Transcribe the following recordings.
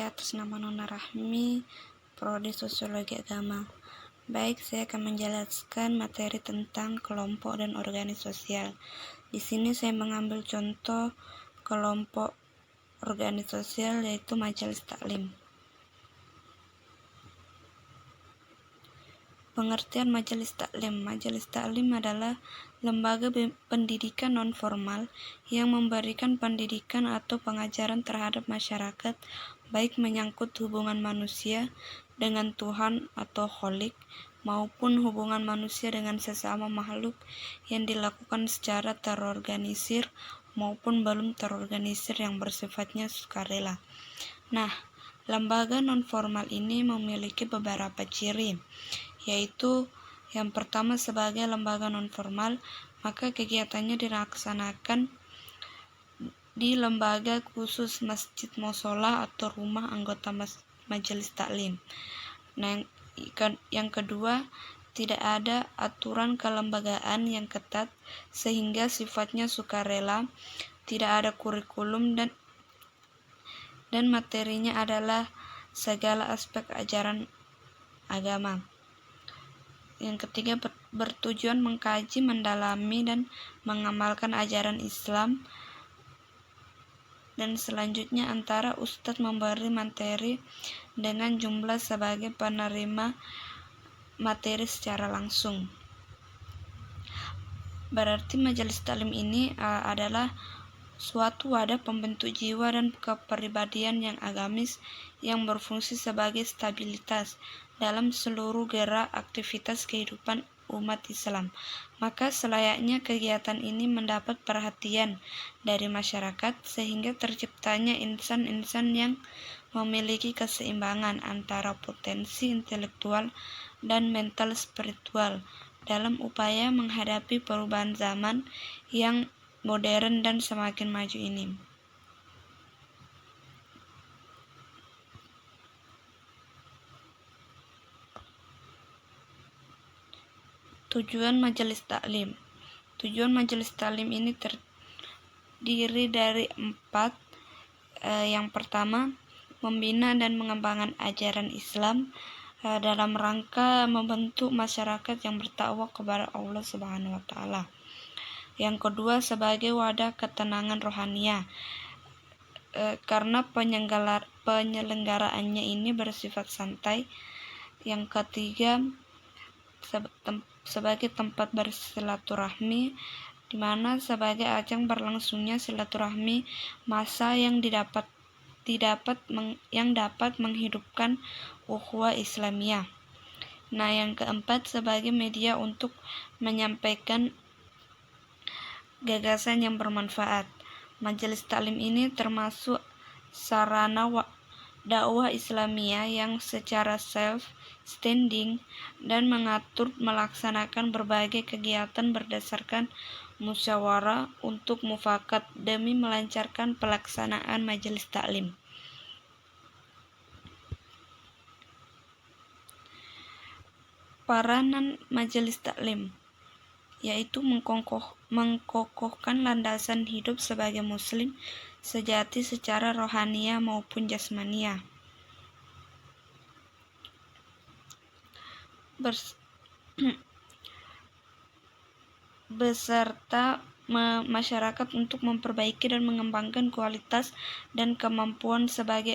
atas nama Nona Rahmi, Prodi Sosiologi Agama. Baik, saya akan menjelaskan materi tentang kelompok dan organisasi sosial. Di sini saya mengambil contoh kelompok organisasi sosial, yaitu Majelis Taklim. Pengertian Majelis Taklim. Majelis Taklim adalah lembaga pendidikan non-formal yang memberikan pendidikan atau pengajaran terhadap masyarakat, baik menyangkut hubungan manusia dengan Tuhan atau Kholik, maupun hubungan manusia dengan sesama makhluk yang dilakukan secara terorganisir maupun belum terorganisir yang bersifatnya sukarela. Nah, lembaga non-formal ini memiliki beberapa ciri, yaitu yang pertama, sebagai lembaga non-formal, maka kegiatannya dilaksanakan di lembaga khusus masjid, musola, atau rumah anggota majelis taklim. Nah, yang kedua, tidak ada aturan kelembagaan yang ketat sehingga sifatnya sukarela, tidak ada kurikulum dan materinya adalah segala aspek ajaran agama. Yang ketiga, bertujuan mengkaji, mendalami, dan mengamalkan ajaran Islam. Dan selanjutnya, antara ustadz memberi materi dengan jumlah sebagai penerima materi secara langsung. Berarti majelis taklim ini adalah suatu wadah pembentuk jiwa dan kepribadian yang agamis yang berfungsi sebagai stabilitas dalam seluruh gerak aktivitas kehidupan umat Islam. Maka selayaknya kegiatan ini mendapat perhatian dari masyarakat sehingga terciptanya insan-insan yang memiliki keseimbangan antara potensi intelektual dan mental spiritual dalam upaya menghadapi perubahan zaman yang modern dan semakin maju ini. Tujuan majelis taklim. Tujuan majelis taklim ini terdiri dari 4. Yang pertama, membina dan mengembangkan ajaran Islam dalam rangka membentuk masyarakat yang bertakwa kepada Allah Subhanahu wa Ta'ala. Yang kedua, sebagai wadah ketenangan rohaniah, karena penyelenggaraannya ini bersifat santai. Yang ketiga, sebagai tempat bersilaturahmi, di mana sebagai ajang berlangsungnya silaturahmi massa yang dapat menghidupkan ukhuwah Islamiyah. Nah, yang keempat, sebagai media untuk menyampaikan gagasan yang bermanfaat. Majelis taklim ini termasuk sarana dakwah Islamiyah yang secara self-standing dan mengatur melaksanakan berbagai kegiatan berdasarkan musyawarah untuk mufakat demi melancarkan pelaksanaan majelis taklim. Peranan majelis taklim yaitu mengkokohkan landasan hidup sebagai muslim sejati secara rohaniah maupun jasmaniah, beserta masyarakat untuk memperbaiki dan mengembangkan kualitas dan kemampuan sebagai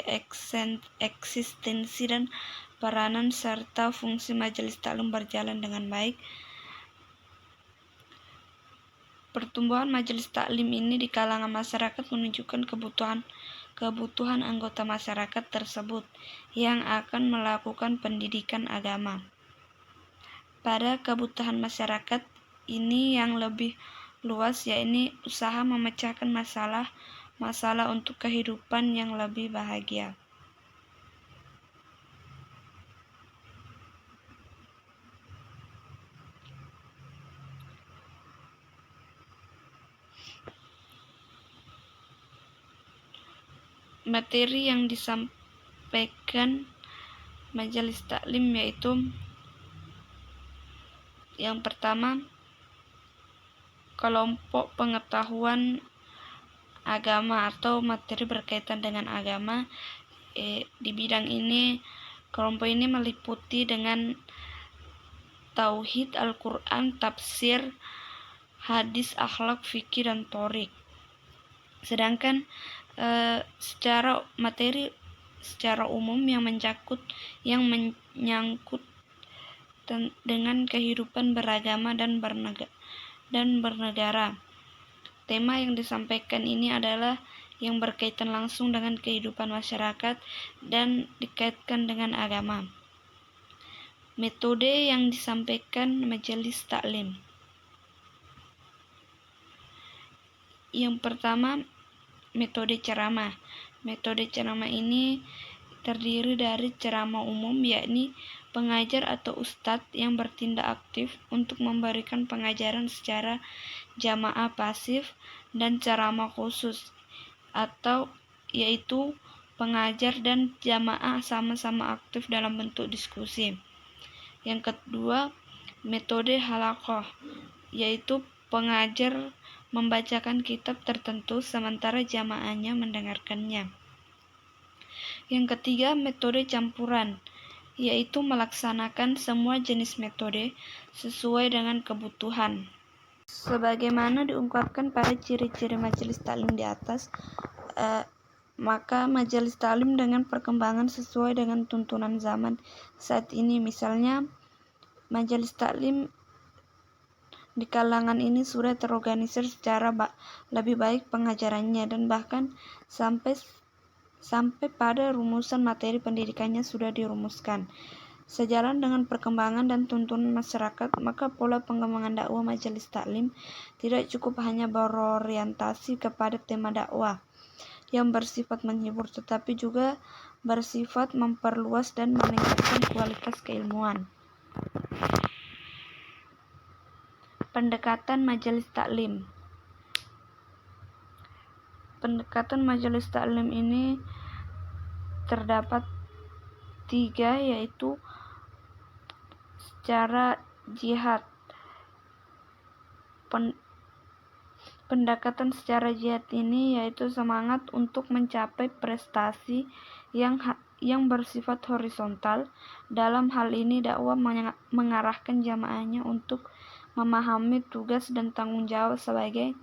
eksistensi dan peranan serta fungsi majelis taklim berjalan dengan baik. Pertumbuhan majelis taklim ini di kalangan masyarakat menunjukkan kebutuhan anggota masyarakat tersebut yang akan melakukan pendidikan agama. Pada kebutuhan masyarakat ini yang lebih luas, yakni usaha memecahkan masalah untuk kehidupan yang lebih bahagia. Materi yang disampaikan majelis taklim yaitu yang pertama, kelompok pengetahuan agama atau materi berkaitan dengan agama. Di bidang ini, kelompok ini meliputi dengan tauhid, Al-Quran, tafsir, hadis, akhlak, fikih, dan torik. Sedangkan secara materi secara umum yang menyangkut dengan kehidupan beragama dan bernegara. Tema yang disampaikan ini adalah yang berkaitan langsung dengan kehidupan masyarakat dan dikaitkan dengan agama. Metode yang disampaikan majelis taklim. Yang pertama, metode ceramah. Metode ceramah ini terdiri dari ceramah umum, yakni pengajar atau ustadz yang bertindak aktif untuk memberikan pengajaran secara jamaah pasif, dan ceramah khusus, yaitu pengajar dan jamaah sama-sama aktif dalam bentuk diskusi. Yang kedua, metode halaqah, yaitu pengajar membacakan kitab tertentu sementara jamaahnya mendengarkannya. Yang ketiga, metode campuran, yaitu melaksanakan semua jenis metode sesuai dengan kebutuhan. Sebagaimana diungkapkan pada ciri-ciri majelis taklim di atas, maka majelis taklim dengan perkembangan sesuai dengan tuntunan zaman saat ini. Misalnya, majelis taklim di kalangan ini sudah terorganisir secara lebih baik pengajarannya, dan bahkan sampai pada rumusan materi pendidikannya sudah dirumuskan. Sejalan dengan perkembangan dan tuntunan masyarakat, maka pola pengembangan dakwah majelis taklim tidak cukup hanya berorientasi kepada tema dakwah yang bersifat menghibur, tetapi juga bersifat memperluas dan meningkatkan kualitas keilmuan. Pendekatan majelis taklim. Pendekatan majelis taklim ini terdapat 3, yaitu secara jihad. Pendekatan secara jihad ini yaitu semangat untuk mencapai prestasi yang bersifat horizontal. Dalam hal ini, dakwah mengarahkan jamaahnya untuk memahami tugas dan tanggung jawab sebagai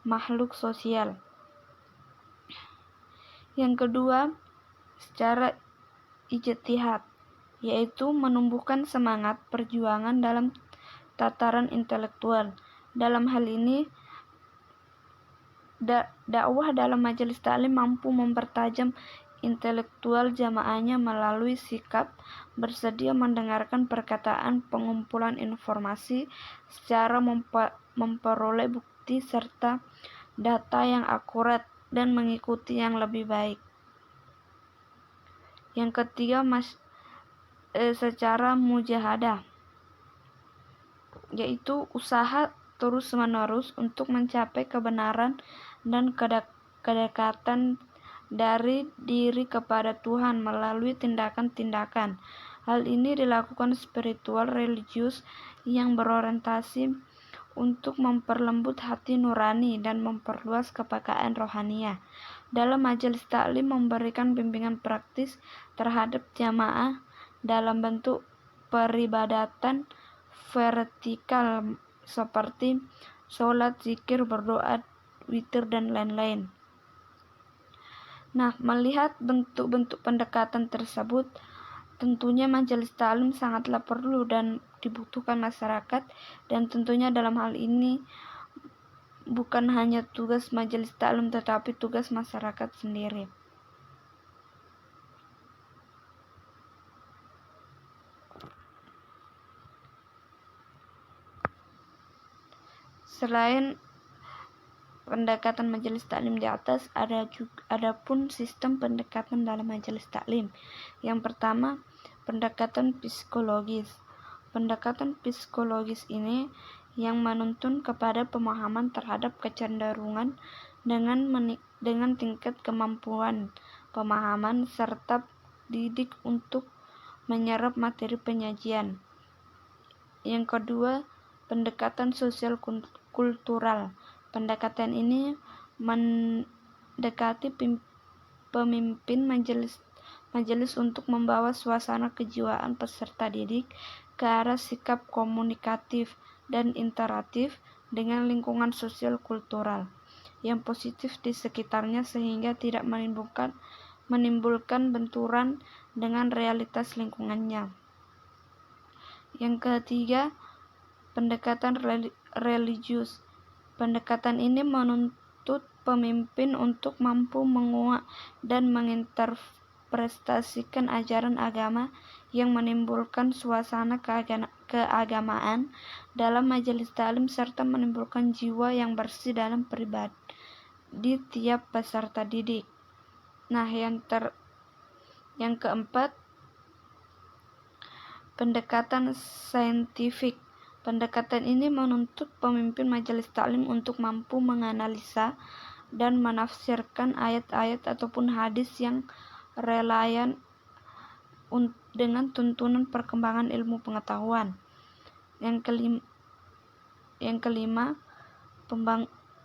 makhluk sosial. Yang kedua, secara ijtihad, yaitu menumbuhkan semangat perjuangan dalam tataran intelektual. Dalam hal ini, dakwah dalam majelis taklim mampu mempertajam intelektual jamaahnya melalui sikap bersedia mendengarkan perkataan, pengumpulan informasi secara memperoleh bukti serta data yang akurat, dan mengikuti yang lebih baik. Yang ketiga, secara mujahadah, yaitu usaha terus-menerus untuk mencapai kebenaran dan kedekatan dari diri kepada Tuhan melalui tindakan-tindakan. Hal ini dilakukan spiritual religius yang berorientasi untuk memperlembut hati nurani dan memperluas kepekaan rohaniah. Dalam majelis taklim memberikan bimbingan praktis terhadap jamaah dalam bentuk peribadatan vertikal seperti sholat, zikir, berdoa, witir, dan lain-lain. Nah, melihat bentuk-bentuk pendekatan tersebut, tentunya majelis taklim sangatlah perlu dan dibutuhkan masyarakat, dan tentunya dalam hal ini bukan hanya tugas majelis taklim tetapi tugas masyarakat sendiri. Selain pendekatan majelis taklim di atas, ada pun sistem pendekatan dalam majelis taklim. Yang pertama, pendekatan psikologis. Pendekatan psikologis ini yang menuntun kepada pemahaman terhadap kecenderungan dengan tingkat kemampuan pemahaman serta didik untuk menyerap materi penyajian. Yang kedua, pendekatan sosial kultural. Pendekatan ini mendekati pemimpin majelis majelis untuk membawa suasana kejiwaan peserta didik ke arah sikap komunikatif dan interaktif dengan lingkungan sosial kultural yang positif di sekitarnya sehingga tidak menimbulkan benturan dengan realitas lingkungannya. Yang ketiga, pendekatan religius. Pendekatan ini menuntut pemimpin untuk mampu menguak dan menginterpretasikan ajaran agama yang menimbulkan suasana keagamaan dalam majelis taklim serta menimbulkan jiwa yang bersih dalam pribadi tiap peserta didik. Nah, yang keempat, pendekatan saintifik. Pendekatan ini menuntut pemimpin majelis taklim untuk mampu menganalisa dan menafsirkan ayat-ayat ataupun hadis yang relevan dengan tuntunan perkembangan ilmu pengetahuan. Yang kelima,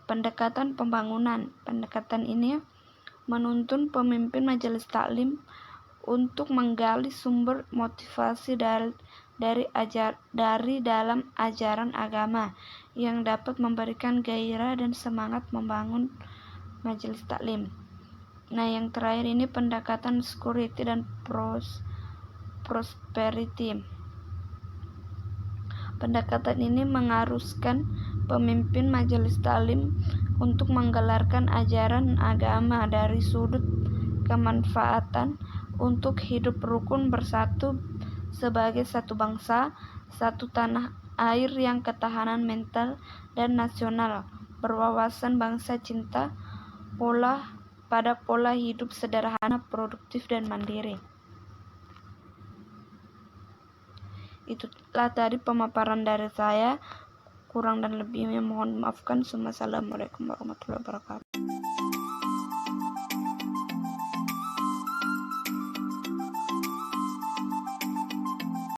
pendekatan pembangunan. Pendekatan ini menuntun pemimpin majelis taklim untuk menggali sumber motivasi dari dalam ajaran agama yang dapat memberikan gairah dan semangat membangun majelis taklim. Nah, yang terakhir ini pendekatan security dan prosperity. Pendekatan ini mengharuskan pemimpin majelis taklim untuk menggelarkan ajaran agama dari sudut kemanfaatan untuk hidup rukun bersatu sebagai satu bangsa, satu tanah air yang ketahanan mental dan nasional, berwawasan bangsa cinta, pada pola hidup sederhana, produktif, dan mandiri. Itulah tadi pemaparan dari saya. Kurang dan lebihnya mohon maafkan. Assalamualaikum warahmatullahi wabarakatuh.